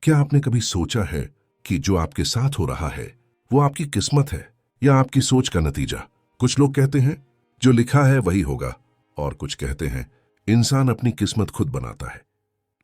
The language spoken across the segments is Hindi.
क्या आपने कभी सोचा है कि जो आपके साथ हो रहा है वो आपकी किस्मत है या आपकी सोच का नतीजा? कुछ लोग कहते हैं जो लिखा है वही होगा, और कुछ कहते हैं इंसान अपनी किस्मत खुद बनाता है।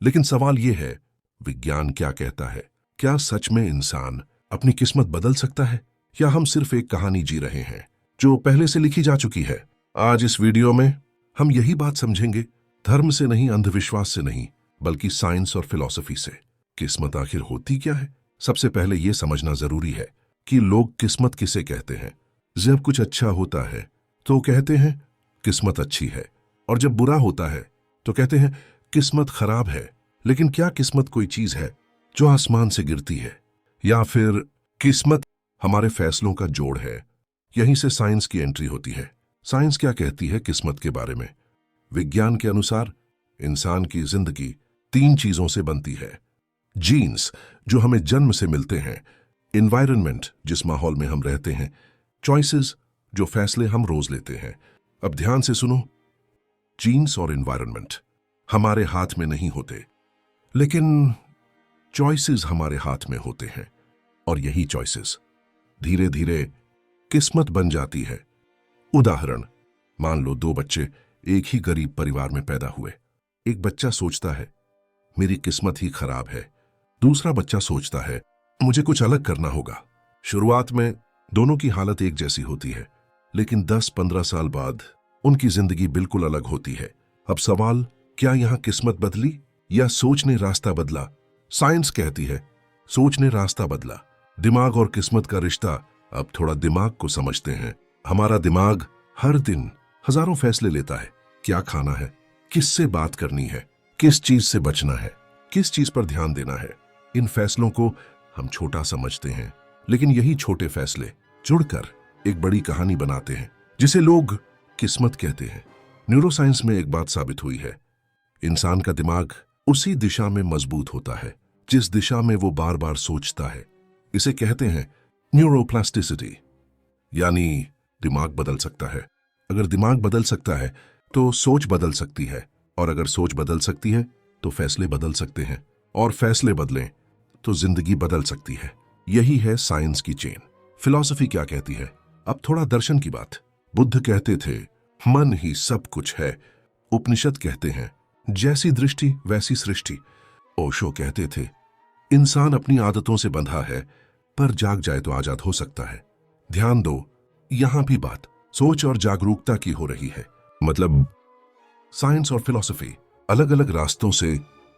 लेकिन सवाल यह है, विज्ञान क्या कहता है? क्या सच में इंसान अपनी किस्मत बदल सकता है, या हम सिर्फ एक कहानी जी रहे हैं जो पहले से लिखी जा चुकी है? आज इस वीडियो में हम यही बात समझेंगे, धर्म से नहीं, अंधविश्वास से नहीं, बल्कि साइंस और फिलॉसफी से। किस्मत आखिर होती क्या है? सबसे पहले यह समझना जरूरी है कि लोग किस्मत किसे कहते हैं। जब कुछ अच्छा होता है तो कहते हैं किस्मत अच्छी है, और जब बुरा होता है तो कहते हैं किस्मत खराब है। लेकिन क्या किस्मत कोई चीज है जो आसमान से गिरती है, या फिर किस्मत हमारे फैसलों का जोड़ है? यहीं से साइंस की एंट्री होती है। साइंस क्या कहती है किस्मत के बारे में? विज्ञान के अनुसार इंसान की जिंदगी 3 चीजों से बनती है। जीन्स, जो हमें जन्म से मिलते हैं, एनवायरनमेंट, जिस माहौल में हम रहते हैं, चॉइसेस, जो फैसले हम रोज लेते हैं। अब ध्यान से सुनो, जीन्स और एनवायरनमेंट हमारे हाथ में नहीं होते, लेकिन चॉइसेस हमारे हाथ में होते हैं, और यही चॉइसेस धीरे धीरे किस्मत बन जाती है। उदाहरण, मान लो 2 बच्चे एक ही गरीब परिवार में पैदा हुए। एक बच्चा सोचता है मेरी किस्मत ही खराब है, दूसरा बच्चा सोचता है मुझे कुछ अलग करना होगा। शुरुआत में दोनों की हालत एक जैसी होती है, लेकिन 10-15 साल बाद उनकी जिंदगी बिल्कुल अलग होती है। अब सवाल, क्या यहां किस्मत बदली या सोच ने रास्ता बदला? साइंस कहती है सोच ने रास्ता बदला। दिमाग और किस्मत का रिश्ता। अब थोड़ा दिमाग को समझते हैं। हमारा दिमाग हर दिन हजारों फैसले लेता है। क्या खाना है, किससे बात करनी है, किस चीज से बचना है, किस चीज पर ध्यान देना है। इन फैसलों को हम छोटा समझते हैं, लेकिन यही छोटे फैसले जुड़कर एक बड़ी कहानी बनाते हैं, जिसे लोग किस्मत कहते हैं। न्यूरोसाइंस में एक बात साबित हुई है, इंसान का दिमाग उसी दिशा में मजबूत होता है जिस दिशा में वो बार बार सोचता है। इसे कहते हैं न्यूरोप्लास्टिसिटी, यानी दिमाग बदल सकता है। अगर दिमाग बदल सकता है तो सोच बदल सकती है, और अगर सोच बदल सकती है तो फैसले बदल सकते हैं, और फैसले बदलें तो जिंदगी बदल सकती है। यही है साइंस की चेन। फिलॉसफी क्या कहती है? अब थोड़ा दर्शन की बात। बुद्ध कहते थे मन ही सब कुछ है। उपनिषद कहते हैं जैसी दृष्टि वैसी सृष्टि। ओशो कहते थे इंसान अपनी आदतों से बंधा है, पर जाग जाए तो आजाद हो सकता है। ध्यान दो, यहां भी बात सोच और जागरूकता की हो रही है। मतलब साइंस और फिलॉसफी अलग अलग रास्तों से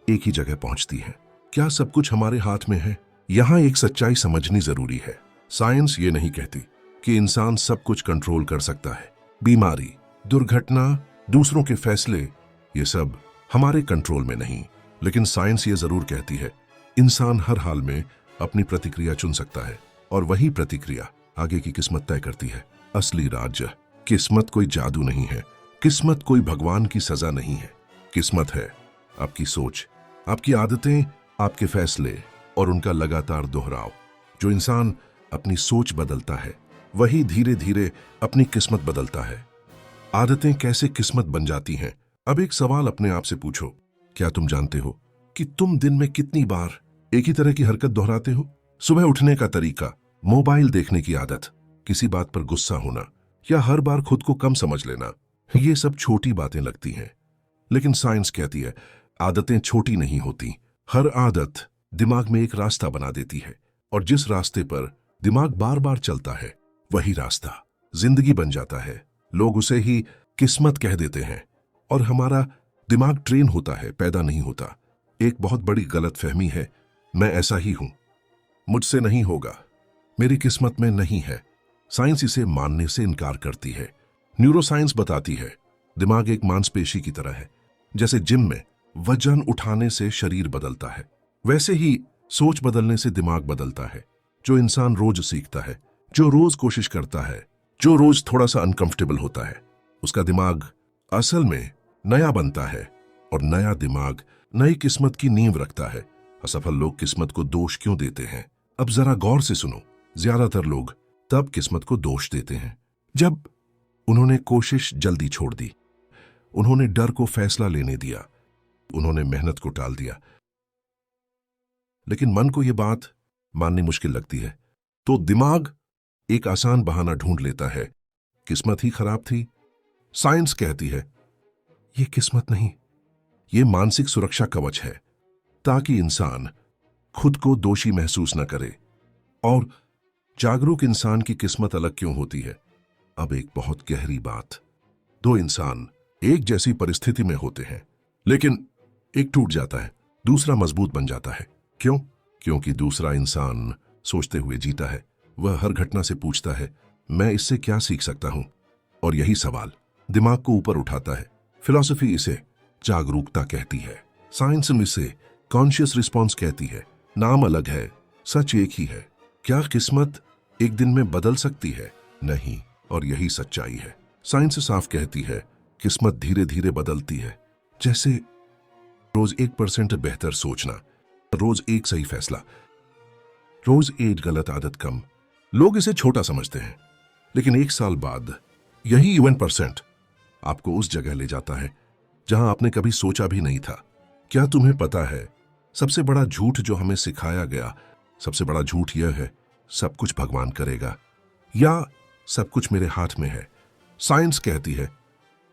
एक ही जगह पहुंचती है। क्या सब कुछ हमारे हाथ में है? यहां एक सच्चाई समझनी जरूरी है। साइंस ये नहीं कहती कि इंसान सब कुछ कंट्रोल कर सकता है। बीमारी, दुर्घटना, दूसरों के फैसले, ये सब हमारे कंट्रोल में नहीं। लेकिन साइंस ये जरूर कहती है इंसान हर हाल में अपनी प्रतिक्रिया चुन सकता है, और वही प्रतिक्रिया आगे की किस्मत तय करती है। असली राज, किस्मत कोई जादू नहीं है, किस्मत कोई भगवान की सजा नहीं है। किस्मत है आपकी सोच, आपकी आदतें, आपके फैसले और उनका लगातार दोहराव। जो इंसान अपनी सोच बदलता है वही धीरे धीरे अपनी किस्मत बदलता है। आदतें कैसे किस्मत बन जाती हैं? अब एक सवाल अपने आप से पूछो, क्या तुम जानते हो कि तुम दिन में कितनी बार एक ही तरह की हरकत दोहराते हो? सुबह उठने का तरीका, मोबाइल देखने की आदत, किसी बात पर गुस्सा होना, या हर बार खुद को कम समझ लेना। ये सब छोटी बातें लगती हैं, लेकिन साइंस कहती है आदतें छोटी नहीं होती। हर आदत दिमाग में एक रास्ता बना देती है, और जिस रास्ते पर दिमाग बार बार चलता है वही रास्ता जिंदगी बन जाता है। लोग उसे ही किस्मत कह देते हैं, और हमारा दिमाग ट्रेन होता है, पैदा नहीं होता। एक बहुत बड़ी गलतफहमी है, मैं ऐसा ही हूं, मुझसे नहीं होगा, मेरी किस्मत में नहीं है। साइंस इसे मानने से इनकार करती है। न्यूरोसाइंस बताती है दिमाग एक मांसपेशी की तरह है। जैसे जिम में वजन उठाने से शरीर बदलता है, वैसे ही सोच बदलने से दिमाग बदलता है। जो इंसान रोज सीखता है, जो रोज कोशिश करता है, जो रोज थोड़ा सा अनकंफर्टेबल होता है, उसका दिमाग असल में नया बनता है, और नया दिमाग नई किस्मत की नींव रखता है। असफल लोग किस्मत को दोष क्यों देते हैं? अब जरा गौर से सुनो, ज्यादातर लोग तब किस्मत को दोष देते हैं जब उन्होंने कोशिश जल्दी छोड़ दी, उन्होंने डर को फैसला लेने दिया, उन्होंने मेहनत को टाल दिया, लेकिन मन को यह बात माननी मुश्किल लगती है। तो दिमाग एक आसान बहाना ढूंढ लेता है, किस्मत ही खराब थी। साइंस कहती है यह किस्मत नहीं, यह मानसिक सुरक्षा कवच है, ताकि इंसान खुद को दोषी महसूस न करे। और जागरूक इंसान की किस्मत अलग क्यों होती है? अब एक बहुत गहरी बात, दो इंसान एक जैसी परिस्थिति में होते हैं, लेकिन एक टूट जाता है, दूसरा मजबूत बन जाता है। क्यों? क्योंकि दूसरा इंसान सोचते हुए जीता है। वह हर घटना से पूछता है, मैं इससे क्या सीख सकता हूं? और यही सवाल दिमाग को ऊपर उठाता है। फिलॉसफी इसे जागरूकता कहती है, साइंस में इसे कॉन्शियस रिस्पॉन्स कहती है। नाम अलग है, सच एक ही है। क्या किस्मत एक दिन में बदल सकती है? नहीं, और यही सच्चाई है। साइंस साफ कहती है किस्मत धीरे धीरे बदलती है, जैसे रोज 1% बेहतर सोचना, रोज एक सही फैसला, रोज एक गलत आदत कम। लोग इसे छोटा समझते हैं, लेकिन 1 साल बाद यही 1% आपको उस जगह ले जाता है जहां आपने कभी सोचा भी नहीं था। क्या तुम्हें पता है सबसे बड़ा झूठ जो हमें सिखाया गया, सबसे बड़ा झूठ यह है सब कुछ भगवान करेगा या सब कुछ मेरे हाथ में है। साइंस कहती है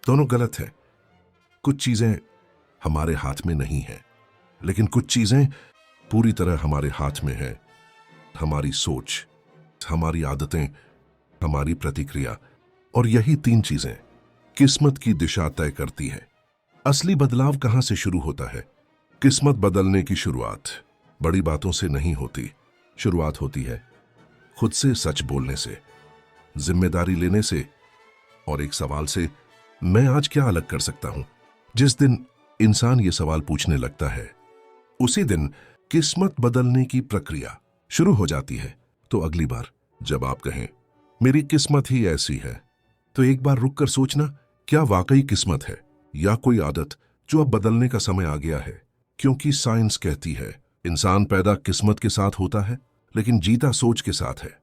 दोनों गलत है। कुछ चीजें हमारे हाथ में नहीं है, लेकिन कुछ चीजें पूरी तरह हमारे हाथ में है। हमारी सोच, हमारी आदतें, हमारी प्रतिक्रिया, और यही 3 चीजें किस्मत की दिशा तय करती है। असली बदलाव कहां से शुरू होता है? किस्मत बदलने की शुरुआत बड़ी बातों से नहीं होती। शुरुआत होती है खुद से सच बोलने से, जिम्मेदारी लेने से, और एक सवाल से, मैं आज क्या अलग कर सकता हूं? जिस दिन इंसान ये सवाल पूछने लगता है, उसी दिन किस्मत बदलने की प्रक्रिया शुरू हो जाती है। तो अगली बार जब आप कहें मेरी किस्मत ही ऐसी है, तो एक बार रुक कर सोचना, क्या वाकई किस्मत है या कोई आदत जो अब बदलने का समय आ गया है? क्योंकि साइंस कहती है इंसान पैदा किस्मत के साथ होता है, लेकिन जीता सोच के साथ है।